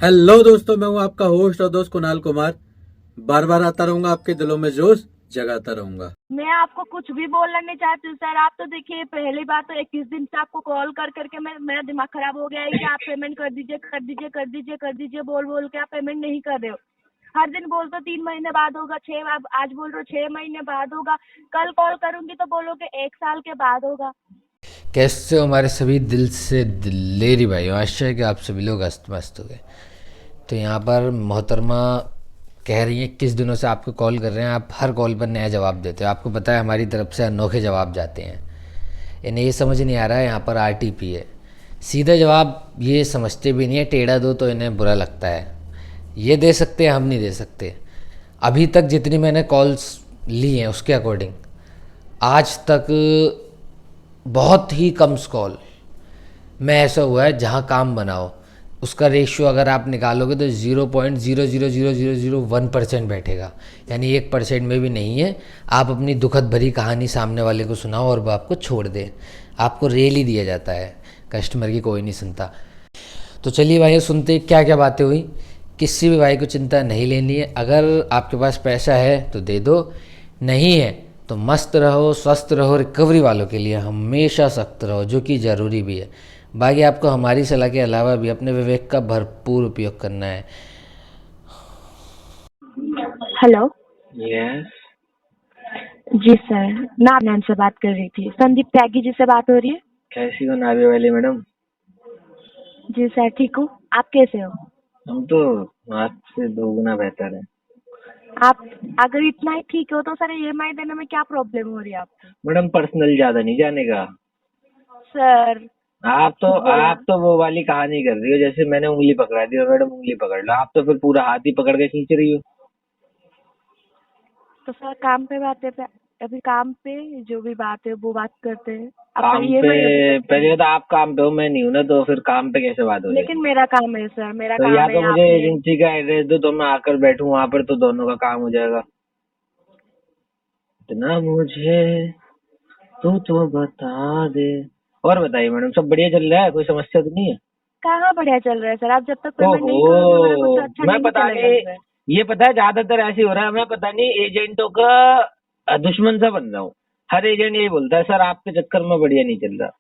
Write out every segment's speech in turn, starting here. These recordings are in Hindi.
हेलो दोस्तों, मैं हूं आपका होस्ट और दोस्त कुणाल कुमार। बार बार आता रहूंगा, आपके दिलों में जोश जगाता रहूंगा। मैं आपको कुछ भी बोलना नहीं चाहती हूँ सर। आप तो देखिए, पहली बात तो 21 दिन से आपको कॉल कर करके मेरा दिमाग खराब हो गया है कि आप पेमेंट कर दीजिए, कर दीजिए, कर दीजिए, कर दीजिए बोल बोल के आप पेमेंट नहीं कर रहे हो। हर दिन बोलते हो 3 महीने बाद होगा, आज बोल रहे हो 6 महीने बाद होगा। कल कॉल करूंगी तो बोलोगे 1 साल के बाद होगा। कैसे हो हमारे सभी दिल से दिलेरी भाइयों। आशा है कि आप सभी लोग अस्त मस्त हो गए। तो यहाँ पर मोहतरमा कह रही हैं किस दिनों से आपको कॉल कर रहे हैं, आप हर कॉल पर नया जवाब देते हो। आपको पता है हमारी तरफ से अनोखे जवाब जाते हैं। इन्हें ये समझ नहीं आ रहा है यहाँ पर आरटीपी है। सीधा जवाब ये समझते भी नहीं है, टेढ़ा दो तो इन्हें बुरा लगता है। ये दे सकते हैं, हम नहीं दे सकते। अभी तक जितनी मैंने कॉल्स ली हैं उसके अकॉर्डिंग आज तक बहुत ही कम कॉल में ऐसा हुआ है जहाँ काम बनाओ उसका रेशियो अगर आप निकालोगे तो 0.0000001% बैठेगा, यानी 1% में भी नहीं है। आप अपनी दुखद भरी कहानी सामने वाले को सुनाओ और वो आपको छोड़ दे, आपको रेल ही दिया जाता है, कस्टमर की कोई नहीं सुनता। तो चलिए भाई, सुनते क्या क्या बातें हुई। किसी भी भाई को चिंता नहीं लेनी है। अगर आपके पास पैसा है तो दे दो, नहीं है तो मस्त रहो, स्वस्थ रहो। रिकवरी वालों के लिए हमेशा सख्त रहो, जो कि ज़रूरी भी है। बाकी आपको हमारी सलाह के अलावा भी अपने विवेक का भरपूर उपयोग करना है। हेलो। यस। जी सर, नाम से बात कर रही थी। संदीप त्यागी जी से बात हो रही है? कैसी हो नाभे वाली मैडम? जी सर, ठीक हूँ। आप कैसे हो? हम तो आपसे 2 गुना बेहतर है। आप अगर इतना ही ठीक हो तो सर EMI देने में क्या प्रॉब्लम हो रही है आपको? मैडम पर्सनल ज्यादा नहीं जाने का। सर, आप तो खुद बोला। आप तो वो वाली कहानी कर रही हो जैसे मैंने उंगली पकड़ा दी और मैडम उंगली पकड़ लो। आप तो फिर पूरा हाथ ही पकड़ के खींच रही हो। तो सर काम पे बात है, अभी काम पे जो भी बात है वो बात करते हैं। आपका काम पे EMI अभी तक पहले तो आप काम पे हो, मैं नहीं हूं ना, तो फिर काम पे कैसे बात हो लेकिन जाएगी? मेरा काम है सर, मेरा तो या काम है। तो मुझे आपने एजेंसी का एड्रेस दो तो मैं आकर बैठूं वहां पर, तो दोनों का काम हो जाएगा। इतना मुझे तो बता दे। और बताइए मैडम, सब बढ़िया चल रहा है? कोई समस्या तो नहीं है? कहाँ बढ़िया चल रहा है सर? आप जब तक पेमेंट नहीं करोगे मेरा कुछ ओहो, अच्छा मैं नहीं पता चलेगा नहीं। सर। ये पता है ज्यादातर ऐसे हो रहा है, मैं पता नहीं एजेंटों का दुश्मन सा बन रहा हूँ। हर एजेंट यही बोलता है, सर आपके चक्कर में बढ़िया नहीं चल रहा।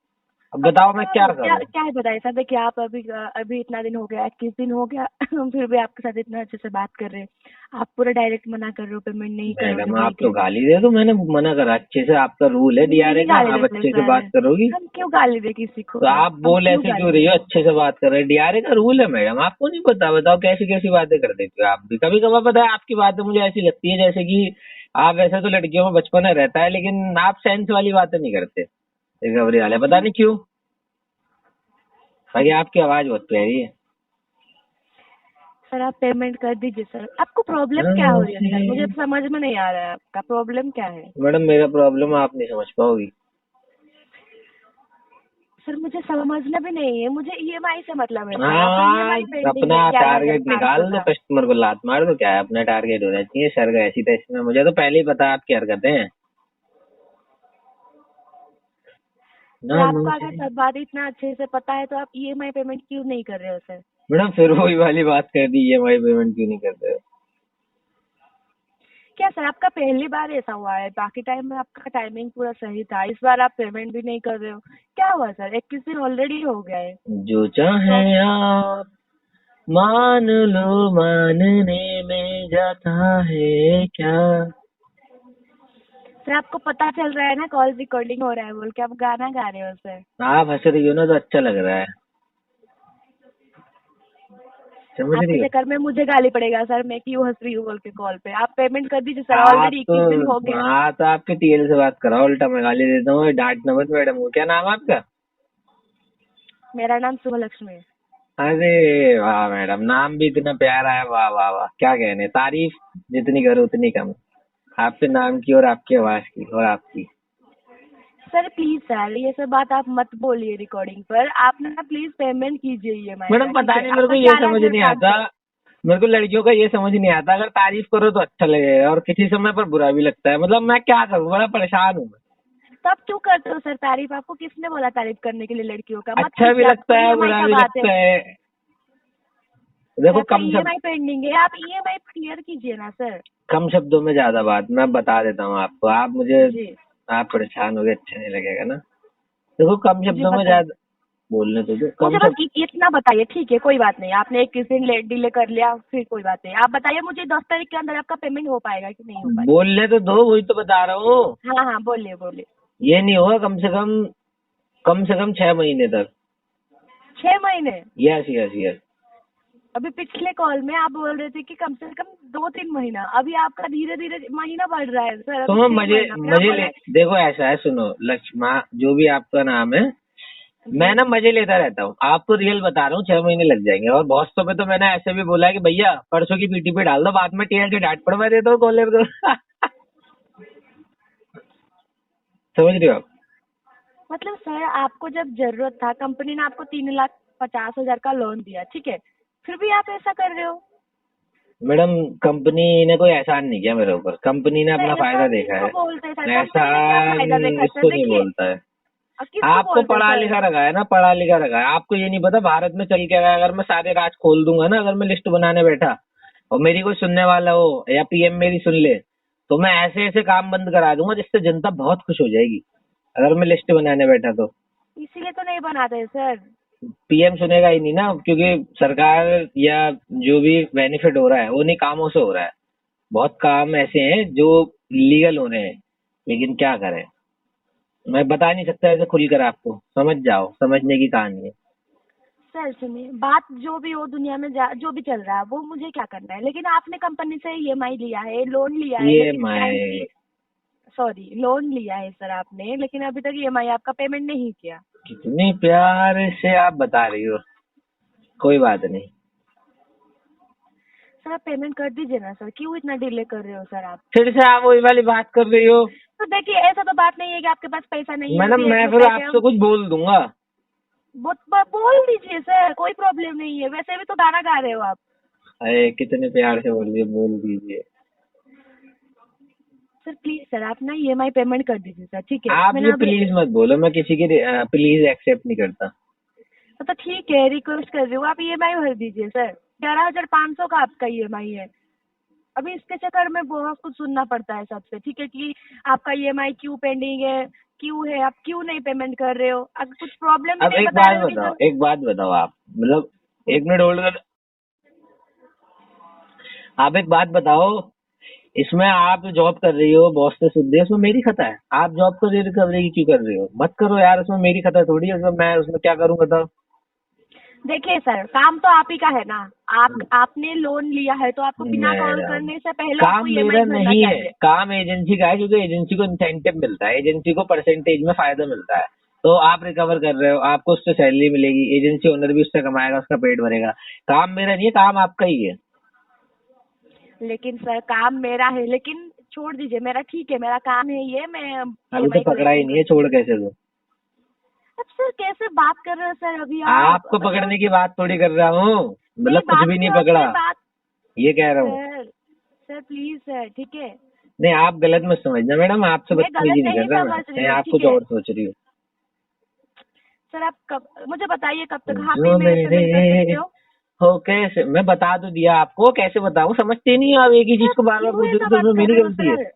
अब बताओ मैं क्या क्या करूँ? क्या है बताइए सर। देखिए, आप अभी इतना दिन हो गया, 21 दिन हो गया फिर भी आपके साथ इतना अच्छे से बात कर रहे हैं। आप पूरा डायरेक्ट मना कर रहे हो, पेमेंट नहीं करोगे मैडम बोल आप के। तो गाली दे दो, मैंने मना करा अच्छे से। आपका रूल है हम डीआरए नहीं का, गाली आप देते अच्छे से सर। बात करोगी। हम क्यों गाली दे किसी को? तो आप हम बोल क्यों ऐसे क्यों गाली रही दे? हो? अच्छे से बात कर रहे हैं, डीआरए का रूल है मैडम, आपको नहीं पता? बताओ कैसी कैसी बातें कर देती हो आप भी। कभी कभार पता है आपकी बातें मुझे ऐसी लगती है जैसे कि आप, वैसे तो लड़कियों में बचपना रहता है लेकिन आप सेंस वाली बातें नहीं करते। रिकवरी वाले पता नहीं क्यों। भाई आपकी आवाज बहुत प्यारी है। सर आप पेमेंट कर दीजिए सर। आपको प्रॉब्लम क्या हो रही है सर? मुझे मुझे समझ में नहीं आ रहा है आपका प्रॉब्लम क्या है। मैडम, मेरा प्रॉब्लम आप नहीं समझ पाओगी। सर मुझे समझना भी नहीं है, मुझे EMI से मतलब है सर। आपका हाँ, EMI पेंडिंग अपना है टारगेट निकाल 11,500 दो, का। कस्टमर को लात मार दो। क्या है, अपना टारगेट होना चाहिए सर का। ऐसी टेस्ट में मुझे तो पहले ही पता है आपकी हरकतें हैं सर ना आपको अगर मुझे। सब बात इतना अच्छे से पता है तो आप EMI पेमेंट क्यों नहीं कर रहे हो सर? मैडम फिर वही वाली बात कर दी, ईएमआई पेमेंट क्यों नहीं करते हो? क्या सर आपका पहली बार ऐसा हुआ है? बाकी टाइम में आपका टाइमिंग पूरा सही था, इस बार आप पेमेंट भी नहीं कर रहे हो। क्या हुआ सर? 21 दिन ऑलरेडी हो गया है। जो चाहे आप मान लो, मानने में जाता है क्या? सर आपको पता चल रहा है ना कॉल रिकॉर्डिंग हो रहा है बोल के आप गाना गा रहे हो सर। आप हंस रही हो ना तो अच्छा लग रहा है। समझ आपके रही हो? चक्कर में मुझे गाली पड़ेगा सर, मैं क्यों हंस रही हूँ बोल के कॉल पे। आप पेमेंट कर दीजिए सर, आप ऑलरेडी तो 21 दिन हो गया। हाँ, तो आपके टीएल से बात कराओ, उल्टा मैं गाली देता हूँ। डांटना मत मैडम को। क्या नाम है आपका? मेरा नाम शुभलक्ष्मी है। अरे वाह मैडम, नाम भी इतना प्यारा है। वाह वाह वाह, क्या कहने, तारीफ जितनी करो उतनी कम। आपके नाम की और आपकी आवाज की और आपकी। सर प्लीज सर, ये सब बात आप मत बोलिए रिकॉर्डिंग पर। आप ना प्लीज पेमेंट कीजिए EMI का, मैडम ठीक पता है? नहीं, मेरे को आपका ये समझ नहीं 11,500 आता। है। मेरे को लड़कियों का ये समझ नहीं आता, अगर तारीफ करो तो अच्छा लगेगा और किसी समय पर बुरा भी लगता है। मतलब मैं क्या करूँ, बड़ा परेशान हूँ मैं। तो आप क्यों करते हो सर तारीफ? आपको किसने बोला तारीफ करने के लिए लड़कियों का? मत अच्छा भी कीजिए, लगता आपको है, EMI बुरा का भी बात है। लगता है। देखो आपका कम शब्द ईएमआई पेंडिंग है, आप ईएमआई क्लियर कीजिए ना सर। कम शब्दों में ज्यादा बात, मैं बता देता हूँ आपको। आप मुझे जी आप परेशान हो गए, अच्छा नहीं लगेगा ना। देखो कम जी शब्दों में बताइए। ज्यादा बोलने तो दो, मुझे कम बस शब्द। इतना बताइए, ठीक है कोई बात नहीं, आपने 21 दिन लेट डिले कर लिया, फिर कोई बात नहीं, आप बताइए मुझे 10 तारीख के अंदर आपका पेमेंट हो पाएगा कि नहीं हो पाएगा। बोलने तो दो, वही तो बता रहा हूँ। हाँ हाँ बोलिए बोलिए। ये नहीं होगा कम से कम 6 महीने तक। 6 महीने? Yes yes yes. अभी पिछले कॉल में आप बोल रहे थे कि कम से कम 2-3 महीना, अभी आपका धीरे धीरे महीना बढ़ रहा है सर, तो अभी 6 महीना फिर आप मजे बोल ले, रहे देखो ऐसा है, सुनो लक्ष्मा, जो भी आपका नाम है, मैं ना मजे लेता रहता हूँ। आपको रियल बता रहा हूँ, 6 महीने लग जाएंगे। और बॉसों पे तो मैंने ऐसे भी बोला है कि भैया परसों की पीटी पे डाल दो, बाद में टीएल के डांट पड़वा देता हूँ कॉलर को। समझ रहे हो आप? मतलब सर आपको जब जरूरत था, कंपनी ने आपको 3,50,000 का लोन दिया, ठीक है, फिर भी आप ऐसा कर रहे हो। मैडम कंपनी ने कोई एहसान नहीं किया मेरे ऊपर, कंपनी ने सर अपना फायदा एहसान देखा किसको है। बोलते हैं सर, कंपनी ने क्या एहसान फायदा देखा सर, इसको नहीं देखिए। बोलता है। अब किसको आपको बोलते हैं पढ़ा सर। लिखा रखा है ना, पढ़ा लिखा रखा है। आपको ये नहीं पता भारत में चल क्या रहा है। अगर मैं सारे राज खोल दूंगा ना, अगर मैं लिस्ट बनाने बैठा और मेरी कोई सुनने वाला हो या पीएम मेरी सुन ले, तो मैं ऐसे ऐसे काम बंद करा दूंगा जिससे जनता बहुत खुश हो जाएगी, अगर मैं लिस्ट बनाने बैठा तो। इसीलिए तो नहीं बनाते सर। पीएम सुनेगा ही नहीं ना, क्योंकि सरकार या जो भी बेनिफिट हो रहा है वो उन्हीं कामों से हो रहा है। बहुत काम ऐसे हैं जो लीगल हो रहे हैं, लेकिन क्या करें, मैं बता नहीं सकता ऐसे खुलकर। आपको समझ जाओ, समझने की कहानी है। सर सुनिए, बात जो भी हो दुनिया में जो भी चल रहा है वो मुझे क्या करना है, लेकिन आपने कंपनी से ईएमआई लिया है, लोन लिया है, ये लेकिन टाइम मैं सॉरी लोन लिया है सर आपने, लेकिन अभी तक ईएमआई आपका पेमेंट नहीं किया। कितनी प्यार से आप बता रही हो, कोई बात नहीं। सर आप पेमेंट कर दीजिए ना सर, क्यों इतना डिले कर रहे हो सर आप। फिर से आप वही वाली बात कर रही हो। तो देखिए ऐसा तो बात नहीं है कि आपके पास पैसा नहीं है, मैडम अभी एक मैं फिर रुपए के आपसे कुछ बोल दूंगा। बोल दीजिए सर, कोई प्रॉब्लम नहीं है, वैसे भी तो गाना गा रहे हो आप। अरे कितने प्यार से बोल रही हो, बोल दीजिए। सर प्लीज सर आप ना ईएमआई पेमेंट कर दीजिए सर, ठीक है। आप मैंने ये अभी प्लीज मत बोलो, मैं किसी की प्लीज एक्सेप्ट नहीं करता। तो ठीक है, रिक्वेस्ट कर रही हूँ, आप ईएमआई भर दीजिए सर। 11,500 का आपका ईएमआई है। अभी इसके चक्कर में बहुत कुछ सुनना पड़ता है सबसे, ठीक है, कि आपका ईएमआई क्यों पेंडिंग है, क्यों है, आप क्यों नहीं पेमेंट कर रहे हो। अगर कुछ प्रॉब्लम भी अब नहीं एक बता बात रहे हो कि बताओ, सर। एक बात बताओ आप, मतलब 1 मिनट होल्ड कर। आप एक बात बताओ, इसमें आप जॉब कर रही हो, बॉस से सुन रही हो, उसमें मेरी खता है? आप जॉब कर रही हो, रिकवरी की क्यों कर रही हो? मत करो यार, उसमें मेरी खता थोड़ी है। उसमें मैं उसमें क्या करूँ बताओ? देखिए सर, काम तो आप ही का है ना। आपने लोन लिया है तो आपको बिना कॉल मैडम करने से पहले आपको काम ईएमआई मेरा भरना नहीं है, चाहिए। काम एजेंसी का है, क्योंकि एजेंसी को इंसेंटिव मिलता है, एजेंसी को परसेंटेज में फायदा मिलता है। तो आप रिकवर कर रहे हो, आपको उससे सैलरी मिलेगी, एजेंसी ओनर भी उससे कमाएगा, उसका पेट भरेगा। काम मेरा नहीं है, काम आपका ही है। लेकिन सर काम मेरा है, लेकिन छोड़ दीजिए मेरा, ठीक है मेरा काम है ये, मैं अभी तो ईएमआई पकड़ा ही कलेक्शन नहीं कर है, दूंगी। छोड़ कैसे दो? अब सर कैसे बात कर रहे हो सर अभी आप, आपको मतलब पकड़ने की बात थोड़ी कर रहा हूँ, नहीं मतलब कुछ बात भी नहीं तो पकड़ा, आपसे बात। ये कह रहा हूँ। सर सर प्लीज सर, ठीक है। नहीं आप गलत मत समझना मैडम, आपसे मैं बदतमीजी गलत नहीं नहीं कर रहा मैं, समझ रही नहीं हूँ, आप ठीक कुछ है। और सोच रही हो। सर आप कब, मुझे बताइए कब तक आप जो पेमेंट कर सकते मेरे हो। हो कैसे, मैं बता तो दिया आपको, कैसे बताऊं, समझते नहीं हो आप, एक ही चीज आप को बार बार क्यों पूछ रहे हो, ऐसा तो बात उसमें कर मेरी रहे हो गलती है। सर,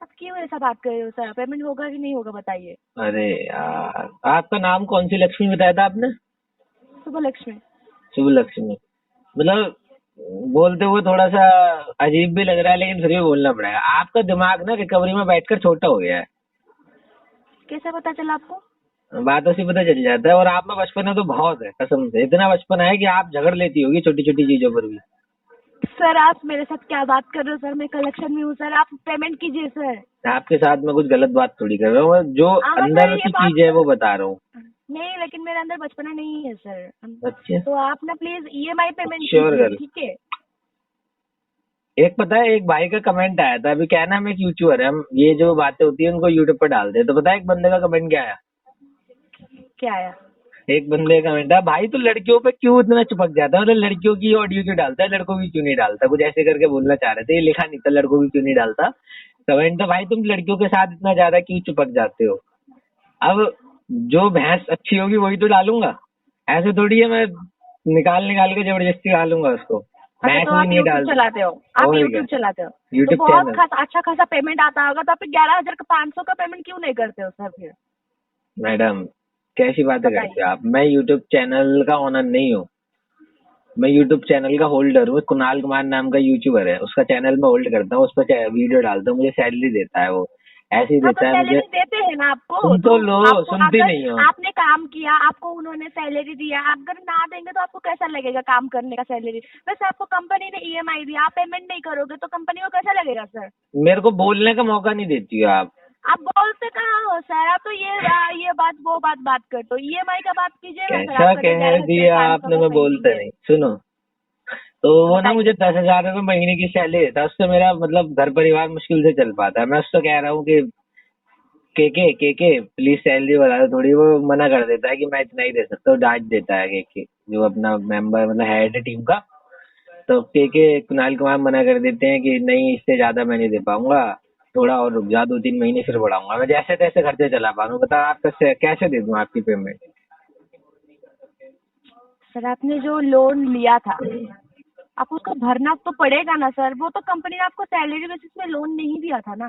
आप क्यों ऐसा बात कर रहे हो सर, पेमेंट होगा कि नहीं होगा बताइए। अरे यार, आपका नाम कौन सी लक्ष्मी बताया था आपने? शुभ लक्ष्मी। शुभ लक्ष्मी। मतलब बोलते हुए थोड़ा सा अजीब भी लग रहा है, लेकिन फिर भी बोलना पड़ेगा। आपका दिमाग ना रिकवरी में बैठकर छोटा हो गया है, कैसे पता चला आपको। बातों से पता चल जाता है। और आप में बचपना तो बहुत है, कसम से इतना बचपना है कि आप झगड़ लेती होगी छोटी छोटी चीजों पर भी। सर आप मेरे साथ क्या बात कर रहे हो सर, मैं कलेक्शन में हूँ सर, आप पेमेंट कीजिए सर। आपके साथ मैं कुछ गलत बात थोड़ी कर रहा हूँ, मैं जो सर अंदर ये की बात चीज है वो बता रहा हूँ। नहीं, लेकिन मेरे अंदर बचपना नहीं है सर। अच्छा, तो आप ना प्लीज ईएमआई पेमेंट श्योर कीजिए, गर्ल। ठीक है। एक पता है, एक भाई का कमेंट आया था, अभी क्या है ना, हम एक यूट्यूबर है, हम ये जो बातें होती है उनको यूट्यूब पर डालते हैं। तो पता है एक बंदे का कमेंट क्या आया? क्या आया। एक बंदे का कमेंट है, भाई तू लड़कियों पे क्यों इतना चिपक जाता है, मतलब लड़कियों की ऑडियो क्यों डालता है, लड़कों की क्यों नहीं डालता, कुछ ऐसे करके बोलना चाह रहे थे। ये लिखा नहीं था लड़कों की क्यों नहीं डालता, कमेंट था भाई तुम लड़कियों के साथ इतना ज्यादा क्यों चिपक जाते हो। अब जो भैंस अच्छी होगी वही तो डालूंगा, ऐसे थोड़ी है मैं निकाल निकाल के जबरदस्ती डालूंगा उसको। मैं अच्छा, तो ऐसे आप नहीं यूट्यूब डालता। चलाते हो, आप और क्या? यूट्यूब चलाते हो, तो यूट्यूब बहुत चैनल। खासा अच्छा खासा पेमेंट आता होगा, तो आप 11,000 का 500 का पेमेंट क्यों नहीं करते हो सर फिर? मैडम कैसी बातें बताइए। करते हो आप? मैं यूट्यूब चैनल का ओनर नहीं हूँ, मैं यूट्यूब चैनल का होल्डर हूँ। कुणाल कुमार नाम का यूट्यूबर है, उसका चैनल मैं होल्ड करता हूँ, उस पर वीडियो डालता हूँ, मुझे सैलरी देता है वो, ऐसे ही हाँ, तो देता है मुझे। सैलरी देते हैं ना आपको, सुन तो तो लो, आपको सुनती अगर नहीं हो। आपने काम किया, आपको उन्होंने सैलरी दिया, अगर ना देंगे तो आपको कैसा लगेगा काम करने का सैलरी? वैसे आपको कंपनी ने ईएमआई दिया, आप पेमेंट नहीं करोगे तो कंपनी को कैसा लगेगा सर? मेरे को बोलने का मौका नहीं देती हो आप। आप बोलते कहाँ हो सर? आप तो ये बात वो बात करते हो, ईएमआई का बात कीजिएगा सर, कैसा आप कहते कह 11,500 दिया आपने, का मैं पेंडिंग बोलता है। नहीं। सुनो, तो वो ना मुझे बताइए। 10,000 रुपये महीने की सैलरी देता है, उससे मेरा मतलब घर परिवार मुश्किल से चल पाता है। मैं उससे कह रहा हूँ कि के प्लीज सैलरी बढ़ा दो थोड़ी, वो मना कर देता है कि मैं इतना ही दे सकता हूँ, डांट देता है के जो अपना मेंबर मतलब हेड है टीम का। तो के कुणाल कुमार मना कर देते हैं कि नहीं, इससे ज्यादा मैं नहीं दे पाऊंगा, थोड़ा और रुक जा, 2-3 महीने फिर बढ़ाऊंगा। मैं जैसे तैसे खर्चे चला पा रहा हूँ, बताओ आप कैसे दे दूं आपकी पेमेंट? सर आपने जो लोन लिया था, आप उसको भरना तो पड़ेगा ना सर? वो तो कंपनी ने आपको सैलरी बेसिस में लोन नहीं दिया था ना,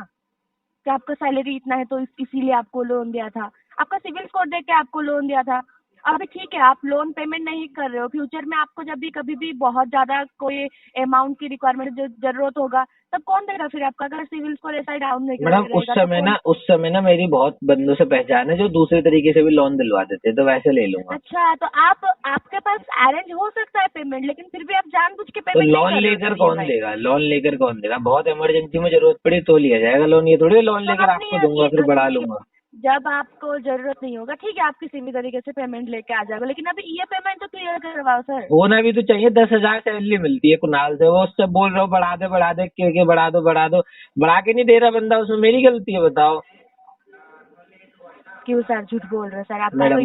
कि आपका सैलरी इतना है तो इसीलिए आपको लोन दिया था। आपका सिविल स्कोर देख के आपको लोन दिया था। अभी ठीक है, आप लोन पेमेंट नहीं कर रहे हो, फ्यूचर में आपको जब भी कभी भी बहुत ज्यादा कोई अमाउंट की रिक्वायरमेंट जो जरूरत होगा, तब कौन देगा फिर आपका? अगर सिविल स्कोर ऐसा ही डाउन मैडम रहेगा तो कौन? उस समय ना मेरी बहुत बंदों से पहचान है जो दूसरे तरीके से भी लोन दिलवा देते, तो वैसे ले लूंगा। अच्छा, तो आपके पास अरेंज हो सकता है पेमेंट, लेकिन फिर भी आप जानबूझ के तो पेमेंट नहीं लोन कर रहे हो लेकर सर कौन ईएमआई। देगा? लोन लेकर कौन देगा? बहुत इमरजेंसी में जरूरत पड़ी तो लिया जाएगा लोन, ये थोड़ी लोन तो लेकर अपनी आपको दूंगा फिर बढ़ा सुनिए, लूंगा। जब आपको जरूरत नहीं होगा ठीक है, आप किसी भी तरीके से पेमेंट लेके आ जाओगे, लेकिन अभी ये पेमेंट तो क्लियर करवाओ सर। होना भी तो चाहिए। 10,000 सैलरी मिलती है कुणाल से, वो उससे बोल रहा हूँ बढ़ा दे के बढ़ा दो, बढ़ा के नहीं दे रहा बंदा, उसमें मेरी गलती है बताओ? क्यों सर झूठ बोल रहे हो सर? आपका तो मैडम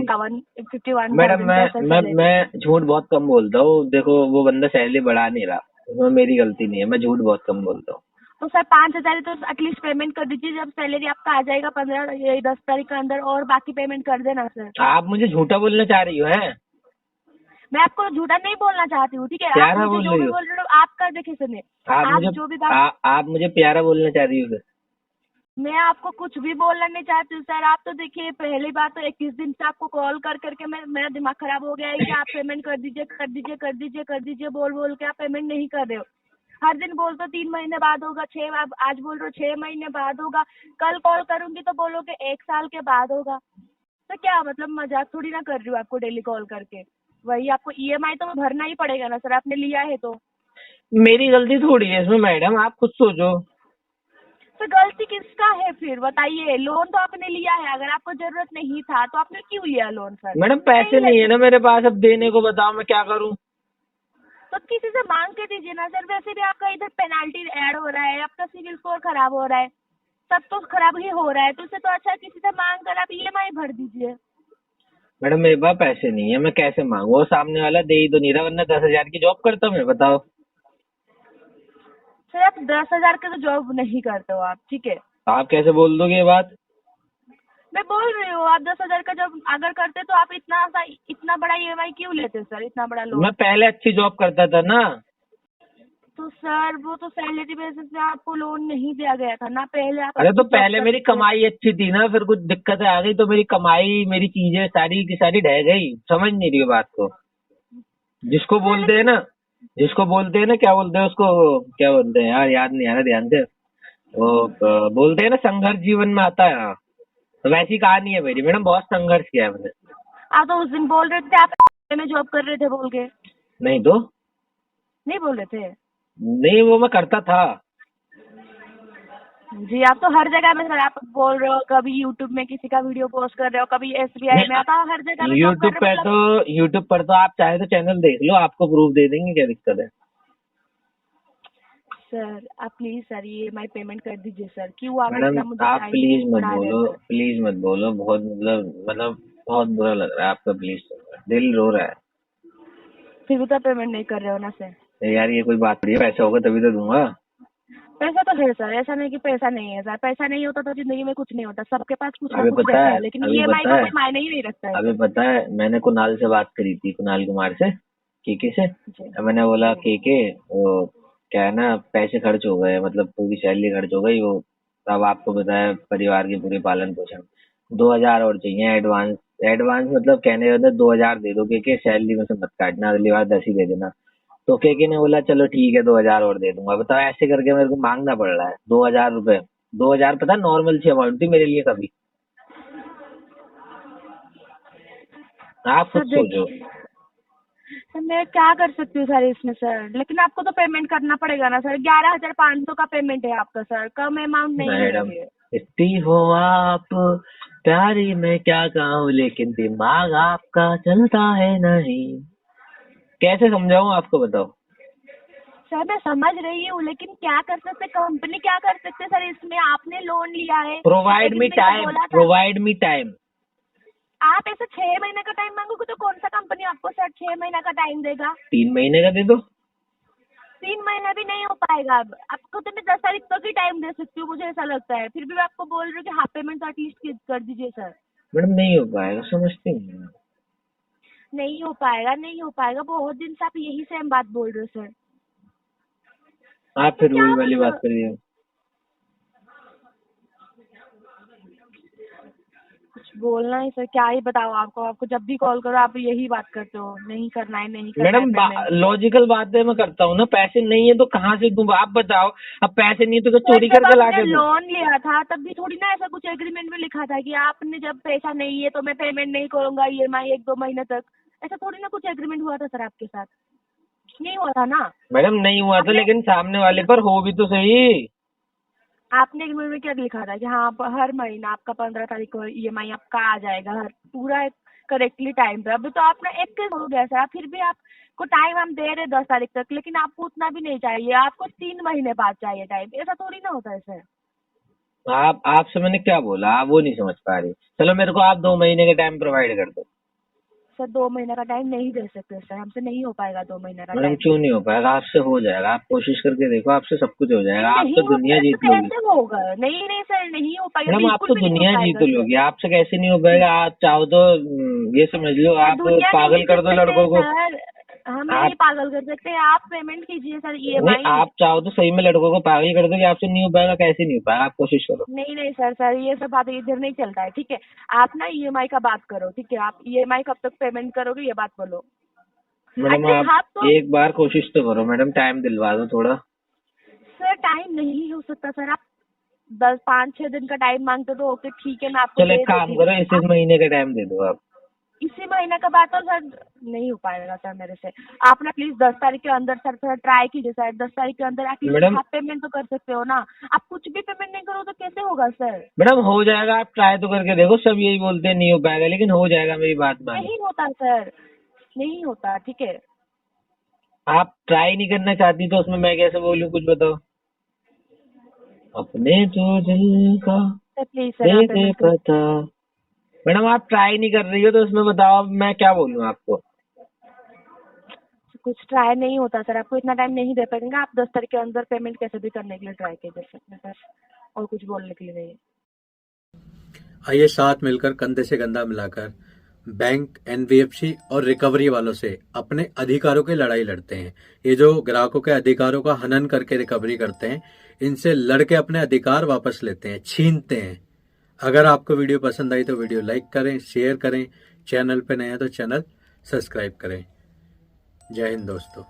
51,000 का सर सैलरी है। मैं झूठ बहुत कम बोलता हूँ। देखो वो बंदा सैलरी बढ़ा नहीं रहा, उसमें मेरी गलती नहीं है, मैं झूठ बहुत कम बोलता हूँ। तो सर 5,000 तो एटलीस्ट पेमेंट कर दीजिए, जब सैलरी आपका आ जाएगा 10 तारीख के अंदर, और बाकी पेमेंट कर देना सर। आप मुझे झूठा बोलना चाह रही हो हैं? मैं आपको झूठा नहीं बोलना चाहती हूँ, ठीक है? आप प्यारा मुझे बोल जो रही भी हो? बोल रहे हो, आपका देखिए सुनिए, आप आप मुझे जो भी बात, आप मुझे प्यारा बोलना चाह रही हो फिर? मैं आपको कुछ भी बोलना नहीं चाहती हूँ सर। आप तो देखिए, पहली बात तो 21 दिन से आपको कॉल कर करके मेरा दिमाग खराब हो गया है कि आप पेमेंट कर दीजिए कर दीजिए कर दीजिए कर दीजिए बोल बोल के आप पेमेंट नहीं कर रहे हो। हर दिन बोल तो 3 महीने बाद होगा, आज बोल रहे हो 6 महीने बाद होगा, कल कॉल करूंगी तो बोलोगे 1 साल के बाद होगा। तो क्या मतलब, मजाक थोड़ी ना कर रही हूँ आपको डेली कॉल करके। वही आपको ईएमआई तो भरना ही पड़ेगा ना सर, आपने लिया है तो। मेरी गलती थोड़ी है इसमें मैडम, आप खुद सोचो। तो गलती किसका है फिर बताइए? लोन तो आपने लिया है, अगर आपको जरूरत नहीं था तो आपने क्यों लिया लोन सर? मैडम पैसे नहीं है ना मेरे पास अब देने को, बताओ मैं क्या करूं? तो किसी से मांग के दीजिए ना सर। वैसे भी आपका इधर पेनाल्टी ऐड हो रहा है, आपका सिविल स्कोर खराब हो रहा है, सब तो खराब ही हो रहा है, तो उससे तो अच्छा है किसी से मांग कर आप ईएमआई भर दीजिए। मैडम मेरे पास पैसे नहीं है, मैं कैसे मांगू? वो सामने वाला दे ही तो नहीं रहा, वरना 10,000 की जॉब करता मैं, बताओ? सर आप 10,000 का तो जॉब नहीं करते हो आप, ठीक है? आप कैसे बोल दोगे ये बात? मैं बोल रही हूँ, आप 10,000 का जॉब अगर करते तो आप इतना बड़ा ईएमआई क्यों लेते सर, इतना बड़ा लोन? मैं पहले अच्छी जॉब करता था ना। तो सर वो तो सैलरी बेसिस पे आपको लोन नहीं दिया गया था ना, पहले आप अरे तो अच्छी जॉब पहले मेरी करते थे। कमाई अच्छी थी ना, फिर कुछ दिक्कतें आ गई तो मेरी कमाई मेरी चीजें सारी की सारी ढह गई। समझ नहीं रही हो बात को? जिसको बोलते हैं ना, क्या बोलते हैं उसको, क्या बोलते हैं यार, याद नहीं आ रहा ध्यान से। वो बोलते हैं ना संघर्ष जीवन में आता है। हाँ, तो वैसी कहानी है मेरी मैडम, बहुत संघर्ष किया है मैंने। आप तो उस दिन बोल रहे थे आप में जॉब कर रहे थे बोल के, नहीं तो नहीं बोल रहे थे? नहीं, वो मैं करता था। जी, आप तो हर जगह में सर, आप बोल रहे हो कभी यूट्यूब में किसी का वीडियो पोस्ट कर रहे हो, कभी एसबीआई में, आप हर जगह में जॉब कर रहे हो। यूट्यूब पर तो आप चाहे तो चैनल देख लो, आपको प्रूफ दे देंगे, क्या दिक्कत है? सर आप प्लीज सर ईएमआई पेमेंट कर दीजिए सर। क्यों आप मैडम इतना मुझे आप टाइम प्लीज मत बढ़ा रहे बोलो, हैं सर? प्लीज मत बोलो, बहुत मतलब बहुत बुरा लग रहा है आपका, प्लीज। दिल रो रहा है। फिर भी तो पेमेंट नहीं कर रहे हो ना सर? यार ये कोई बात नहीं है, पैसा होगा तभी तो दूंगा। पैसा तो है सर, ऐसा नहीं कि पैसा नहीं है सर। पैसा नहीं होता तो जिंदगी में कुछ नहीं होता, सबके पास कुछ ना अभी कुछ पता रहता है, है, लेकिन अभी ईएमआई पता का है, कोई मायने ही नहीं रखता है अभी सर। पता है, मैंने कुणाल से बात करी थी, कुणाल कुमार से। केके से। जी मैंने बोला जी केके वो क्या है ना, पैसे खर्च हो गए, मतलब पूरी सैलरी खर्च हो गई वो। अब आपको पता है परिवार की पूरी पालन पोषण, 2,000 और चाहिए एडवांस। एडवांस मतलब कहने का मतलब 2,000 दे दो केके, सैलरी में से मत काटना, अगली बार 10 ही दे देना। तो केके ने बोला चलो ठीक है 2,000 और दे दूंगा। बताओ ऐसे करके मेरे को मांगना पड़ रहा है 2,000 रुपए। 2,000 पता नॉर्मल सी अमाउंट थी मेरे लिए कभी। आप खुद सर। सोचो। देखिए सर, मैं क्या कर सकती हूँ सर इसमें सर, लेकिन आपको तो पेमेंट करना पड़ेगा ना सर। 11,500 का पेमेंट है आपका सर, कम अमाउंट नहीं है मैडम ये। इतनी हो आप प्यारी, मैं क्या कहूँ लेकिन दिमाग आपका चलता है नहीं। कैसे समझाऊं आपको बताओ। सर मैं समझ रही हूँ, लेकिन क्या कर सकते, कंपनी क्या कर सकते सर इसमें? आपने लोन लिया है, प्रोवाइड मी लेकिन मैंने टाइम, बोला था प्रोवाइड मी टाइम। आप ऐसे 6 महीने का टाइम मांगोगे तो कौन सा कंपनी आपको सर 6 महीने का टाइम देगा? 3 महीने का दे दो। 3 महीना भी नहीं हो पाएगा। अब आपको तो मैं 10 तारीख तक ही टाइम दे सकती हूँ, मुझे ऐसा लगता है। फिर भी मैं आपको बोल रही हूँ कि हाफ पेमेंट तो एटलीस्ट कर दीजिए सर। मैडम नहीं हो पाएगा, समझती नहीं हैं। नहीं हो पाएगा, नहीं हो पाएगा, बहुत दिन से आप यही सेम बात बोल रहे हो सर। आप तो फिर क्या वही वाली बात मतलब? करिए। कुछ बोलना ही सर, क्या ही बताओ आपको। आपको जब भी कॉल करो आप यही बात करते हो, नहीं करना है, नहीं करना है मैडम पेमेंट। लॉजिकल बातें मैं करता हूँ ना, पैसे नहीं है तो कहाँ से दूँ आप बताओ। अब पैसे नहीं है तो क्या सर चोरी जब करके ला आपने के दूँ। लोन लिया था तब भी थोड़ी ना ऐसा कुछ एग्रीमेंट में लिखा था कि आपने जब पैसा नहीं है तो मैं पेमेंट नहीं करूंगा ईएमआई 1-2 महीने तक। ऐसा थोड़ी ना कुछ एग्रीमेंट हुआ था सर आपके साथ, नहीं हुआ था ना? मैडम नहीं हुआ था, आपने लेकिन सामने वाले पर हो भी तो सही। आपने एग्रीमेंट में क्या लिखा था कि हाँ हर महीना आपका 15 तारीख को ईएमआई आपका आ जाएगा, हर पूरा करेक्टली टाइम पे। अभी तो आपने 21 हो गया सर, फिर भी आपको टाइम हम दे रहे 10 तारीख तक, लेकिन आपको उतना भी नहीं चाहिए, आपको 3 महीने बाद चाहिए टाइम। ऐसा थोड़ी ना होता है सर। आप आपसे मैंने क्या बोला, आप वो नहीं समझ पा रही। चलो मेरे को आप 2 महीने का टाइम प्रोवाइड कर दो। सर 2 महीने का टाइम नहीं दे सकते सर, हमसे नहीं हो पाएगा 2 महीने का मैडम टाइम। क्यों नहीं हो पाएगा, आपसे हो जाएगा। आप कोशिश करके देखो, आपसे सब कुछ हो जाएगा। नहीं आप तो नहीं हो दुनिया पाएगा तो जीत लोगी। कैसे होगा? नहीं नहीं सर, नहीं हो पाएगा, मैडम आप बिल्कुल तो भी नहीं हो दुनिया जीत पाएगा सर। लोगी, आपसे कैसे नहीं हो पाएगा। आप चाहो तो ये समझ लो, सर आप दुनिया नहीं पागल कर जीत दो सकते लड़कों हैं को। सर, हम नहीं आप पागल कर सकते। आप पेमेंट कीजिए सर नहीं, ईएमआई। आप चाहो तो सही में लड़कों को पागल कर दो कि आपसे नहीं हो पाएगा। कैसे नहीं हो पाएगा, आप कोशिश करो। नहीं नहीं सर, ये सब बात इधर नहीं चलता है, ठीक है? आप ना ईएमआई का बात करो, ठीक है? आप ईएमआई कब तक पेमेंट करोगे ये बात बोलो। मैडम एटलीस्ट आप हाफ तो। एक बार कोशिश तो करो मैडम, टाइम दिलवा दो थोड़ा। सर टाइम नहीं हो सकता सर, आप 5-6 दिन का टाइम मांगते तो ओके ठीक है, मैं आपको चलो एक दे काम देती। करो, इस आप महीने का टाइम दे दो आप। इसी महीने का बात हो सर, नहीं हो पाएगा सर मेरे से। आप ना प्लीज 10 तारीख के अंदर सर थोड़ा ट्राई कीजिए सर, 10 तारीख के अंदर एटलीस्ट मैडम हाफ पेमेंट तो कर सकते हो ना। आप कुछ भी पेमेंट नहीं करो तो कैसे होगा सर? मैडम हो जाएगा, आप ट्राई तो करके देखो। सब यही बोलते हैं नहीं हो पाएगा, लेकिन हो जाएगा, मेरी बात मानो। नहीं होता सर, नहीं होता, ठीक है? आप ट्राई नहीं करना चाहती तो उसमें मैं कैसे बोलूं, कुछ बताओ। अपने तो दिल का सर प्लीज सर दे आप दे पेमेंट कर। पता। मैडम आप ट्राई नहीं कर रही हो तो उसमें बताओ, अब मैं क्या बोलूं आपको। कुछ ट्राई नहीं होता सर, आपको इतना टाइम नहीं दे पाएंगे। आप 10 तारीख के अंदर पेमेंट कैसे भी करने के लिए ट्राई कीजिए सर, और कुछ बोलने के लिए नहीं है। आइए साथ मिलकर कंधे से कंधा मिलाकर बैंक, एनबीएफसी और रिकवरी वालों से अपने अधिकारों की लड़ाई लड़ते हैं। ये जो ग्राहकों के अधिकारों का हनन करके रिकवरी करते हैं, इनसे लड़के अपने अधिकार वापस लेते हैं, छीनते हैं। अगर आपको वीडियो पसंद आई तो वीडियो लाइक करें, शेयर करें, चैनल पे नए हैं तो चैनल सब्सक्राइब करें। जय हिंद दोस्तों।